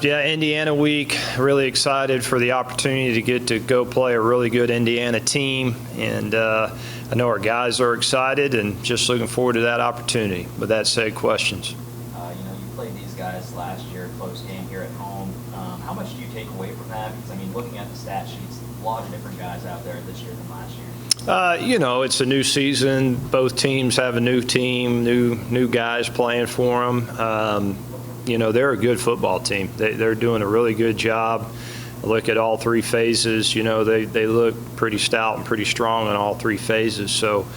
Yeah, Indiana week, really excited for the opportunity to get to go play a really good Indiana team. And I know our guys are excited and just looking forward to that opportunity. With that said, questions? You played these guys last year, close game here at home. How much do you take away from that? Because, looking at the stat sheets, a lot of different guys out there this year than last year. It's a new season. Both teams have a new team, new guys playing for them. They're a good football team. They're doing a really good job. Look at all three phases. They look pretty stout and pretty strong in all three phases. So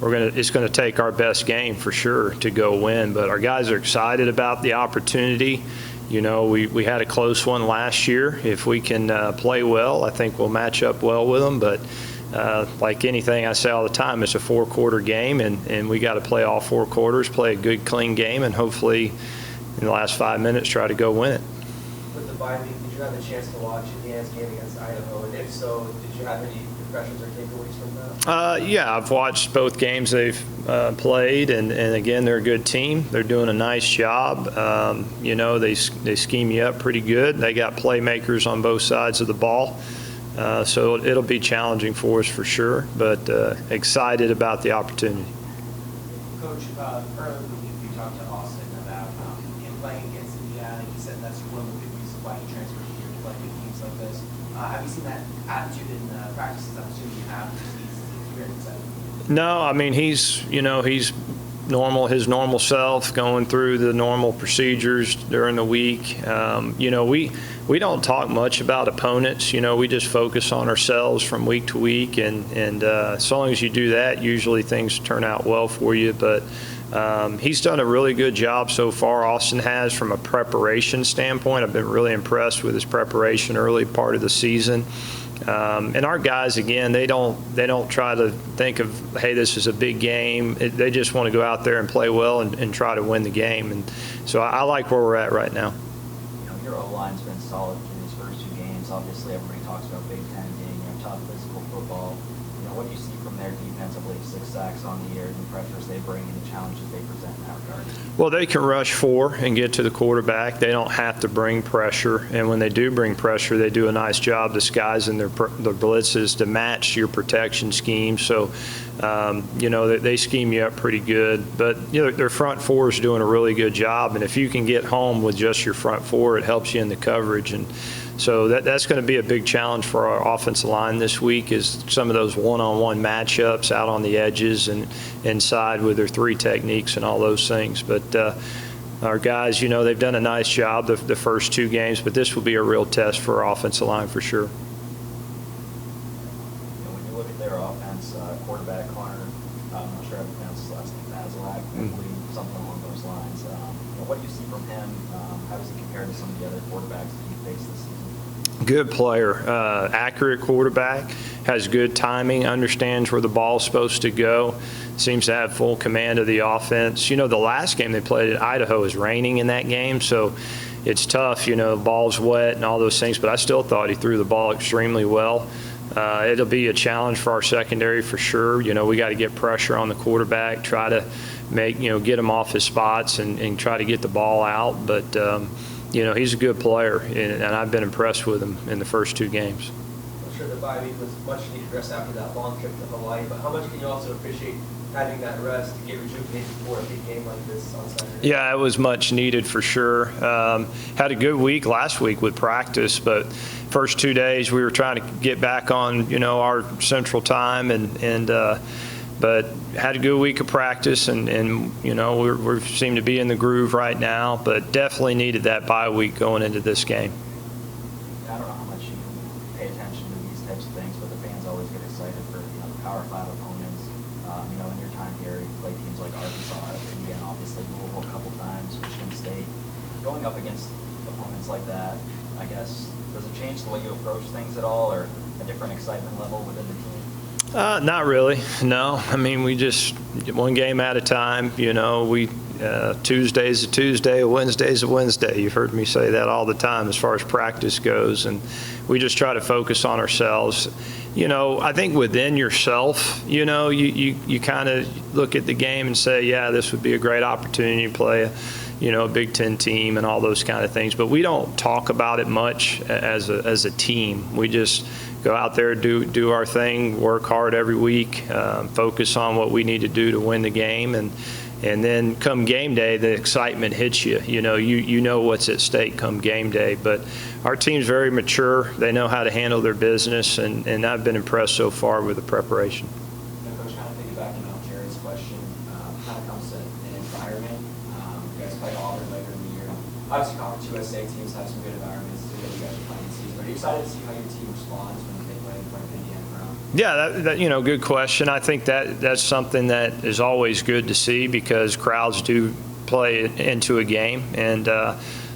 it's going to take our best game for sure to go win. But our guys are excited about the opportunity. We had a close one last year. If we can play well, I think we'll match up well with them. But like anything I say all the time, it's a four-quarter game, and we got to play all four quarters, play a good, clean game, and hopefully in the last 5 minutes try to go win it. With the bye week, did you have a chance to watch Indiana's game against Idaho? And if so, did you have any impressions or takeaways from that? Yeah, I've watched both games they've played, and again, they're a good team. They're doing a nice job. They scheme you up pretty good. They got playmakers on both sides of the ball. So it'll be challenging for us for sure, but excited about the opportunity. Coach, earlier in the week we talked to Austin about him playing against Indiana. He said that's one of the big reasons why he transferred here to play good teams like this. Have you seen that attitude in practices? I'm assuming you have. He's very excited. No, he's normal, his normal self, going through the normal procedures during the week. We don't talk much about opponents. We just focus on ourselves from week to week, and as long as you do that, usually things turn out well for you. But he's done a really good job so far. Austin has, from a preparation standpoint. I've been really impressed with his preparation early part of the season. And our guys, again, they don't try to think of, hey, this is a big game. They just want to go out there and play well and try to win the game. And so I like where we're at right now. Your O-line's been solid through these first two games. Obviously, everybody talks about Big Ten being tough physical football. What do you see from their defensively? 6 sacks on the year, the pressures they bring, and the challenges they present in that regard? Well, they can rush 4 and get to the quarterback. They don't have to bring pressure, and when they do bring pressure, they do a nice job disguising their blitzes to match your protection scheme. So, they scheme you up pretty good. But their front four is doing a really good job, and if you can get home with just your front four, it helps you in the coverage. And so that's going to be a big challenge for our offensive line this week, is some of those one-on-one matchups out on the edges and inside with their 3 techniques and all those things. But our guys, they've done a nice job the first 2 games, but this will be a real test for our offensive line for sure. When you look at their offense, quarterback corner, I'm not sure how to pronounce his last name, Bazelak, I believe, something along those lines. What do you see from him? How does he compare to some of the other quarterbacks that you faced this season? Good player, accurate quarterback, has good timing, understands where the ball's supposed to go, seems to have full command of the offense. The last game they played at Idaho was raining in that game, so it's tough. The ball's wet and all those things, but I still thought he threw the ball extremely well. It'll be a challenge for our secondary for sure. We got to get pressure on the quarterback, try to get him off his spots and try to get the ball out. But he's a good player, and I've been impressed with him in the first 2 games. I'm sure the bye week was much needed rest after that long trip to Hawaii, but how much can you also appreciate having that rest to get rejuvenated for a big game like this on Saturday? Yeah, it was much needed for sure. Had a good week last week with practice, but first 2 days we were trying to get back on our central time, but had a good week of practice, and we seem to be in the groove right now, but definitely needed that bye week going into this game. I don't know how much you pay attention to these types of things, but the fans always get excited for the Power 5 opponents. In your time here, you play teams like Arkansas, Indiana, obviously Louisville a couple times, Michigan State. Going up against opponents like that, I guess, does it change the way you approach things at all, or a different excitement level within the team? Not really, no. We just one game at a time. Tuesday's a Tuesday, a Wednesday's a Wednesday. You've heard me say that all the time as far as practice goes, and we just try to focus on ourselves. I think within yourself, you kind of look at the game and say, yeah, this would be a great opportunity to play a Big Ten team and all those kind of things. But we don't talk about it much as a team. We just go out there, do our thing, work hard every week, focus on what we need to do to win the game, and then come game day, the excitement hits you. You know what's at stake come game day. But our team's very mature. They know how to handle their business, and I've been impressed so far with the preparation. Coach, kind of piggybacking off Jared's question, kind of comes to an environment. You guys play Auburn later in the year. Obviously, Conference USA teams have some good environments too that you guys are playing this season. Are you excited to see how your team responds when they play in front of Indiana Brown? Yeah, good question. I think that's something that is always good to see because crowds do play into a game, and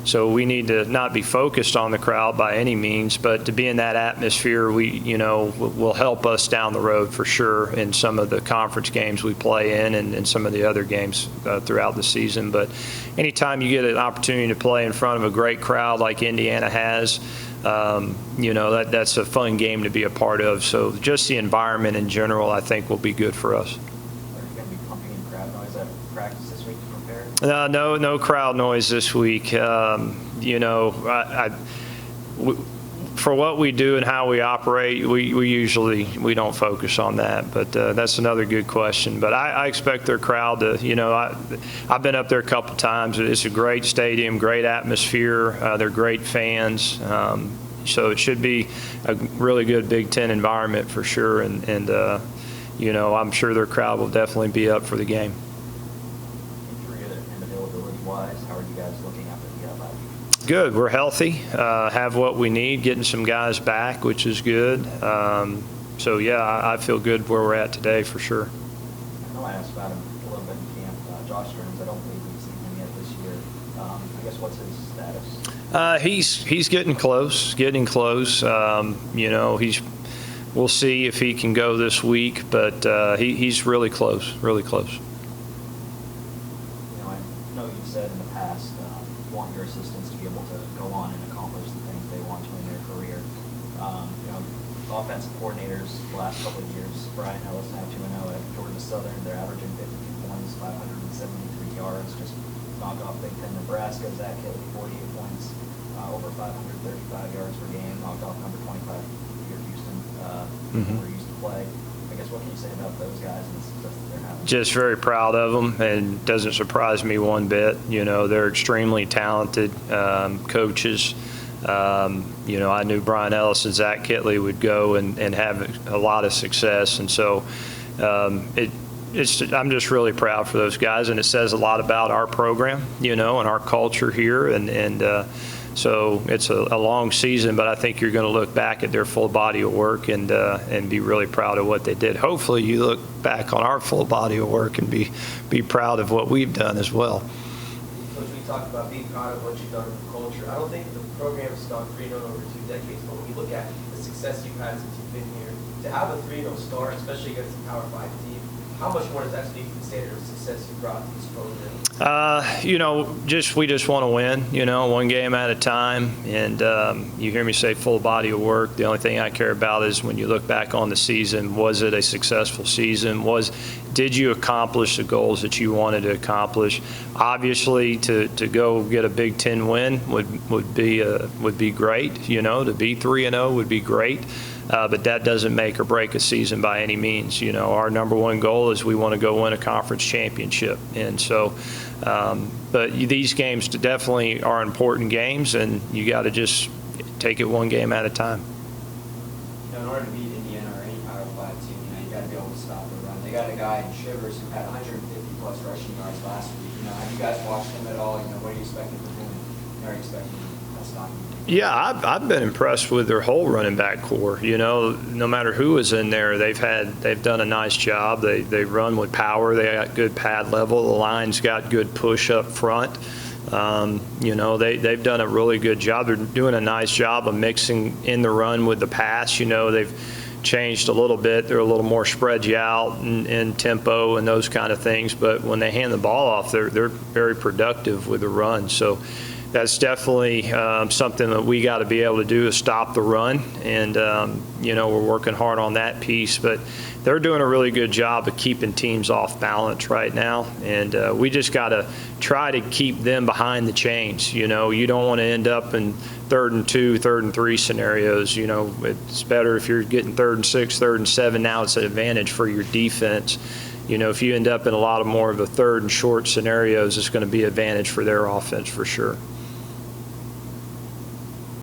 so we need to not be focused on the crowd by any means, but to be in that atmosphere, will help us down the road for sure in some of the conference games we play in and some of the other games throughout the season. But anytime you get an opportunity to play in front of a great crowd like Indiana has, that's a fun game to be a part of. So just the environment in general, I think, will be good for us. Are you going to be pumping in crowd noise at practice this week to prepare? No crowd noise this week. For what we do and how we operate, we don't focus on that. But that's another good question. But I expect their crowd to, I've been up there a couple times. It's a great stadium, great atmosphere. They're great fans. So it should be a really good Big Ten environment for sure. And I'm sure their crowd will definitely be up for the game. Injury and availability-wise, how are you guys looking after the bye week? Good. We're healthy, have what we need, getting some guys back, which is good. So, yeah, I feel good where we're at today for sure. I know I asked about him a little bit in camp. Josh Stearns, I don't believe we've seen him yet this year. I guess what's his status? He's getting close. We'll see if he can go this week, but he's really close, really close. I know you've said in the past you want your assistants to be able to go on and accomplish the things they want to in their career. Offensive coordinators the last couple of years, Brian Ellis now 2-0 at Georgia Southern. They're averaging 52 points, 573 yards. Just knocked off Big Ten Nebraska. Zach Kelly 48 points, over 535 yards per game. Knocked off number 25 here, Houston, where he used to play. I guess what can you say about those guys and the success that they're having? Just very proud of them, and doesn't surprise me one bit. They're extremely talented coaches. I knew Brian Ellis and Zach Kitley would go and have a lot of success, and so I'm just really proud for those guys, and it says a lot about our program, and our culture here, and so it's a long season, but I think you're going to look back at their full body of work and be really proud of what they did. Hopefully you look back on our full body of work and be proud of what we've done as well. Coach, we talked about being proud of what you've done in the culture. I don't think the program's gone 3-0 over 2 decades, but when you look at the success you've had since you've been here, to have a 3-0 start, especially against a Power 5 team, how much more does that speak to the standard of success you brought to this program? We just want to win, one game at a time. And you hear me say full body of work. The only thing I care about is when you look back on the season, was it a successful season? Did you accomplish the goals that you wanted to accomplish? Obviously, to go get a Big Ten win would be great. To be 3-0 would be great. But that doesn't make or break a season by any means. Our number one goal is we want to go win a conference championship. And so, but these games definitely are important games, and you got to just take it one game at a time. In order to beat Indiana or any Power 5 team, you got to be able to stop the run. They got a guy in Shivers who had 150-plus rushing yards last week. Have you guys watched him at all? What are you expecting from him? Are you expecting to stop him? Yeah, I've been impressed with their whole running back core. No matter who is in there, they've done a nice job. They run with power. They got good pad level. The line's got good push up front. They've done a really good job. They're doing a nice job of mixing in the run with the pass. They've changed a little bit. They're a little more spread you out in tempo and those kind of things. But when they hand the ball off, they're very productive with the run. So that's definitely something that we got to be able to do, is stop the run. And, we're working hard on that piece. But they're doing a really good job of keeping teams off balance right now. And we just got to try to keep them behind the chains. You don't want to end up in 3rd and 2, 3rd and 3 scenarios. It's better if you're getting 3rd and 6, 3rd and 7. Now it's an advantage for your defense. If you end up in a lot of more of the 3rd and short scenarios, it's going to be an advantage for their offense for sure.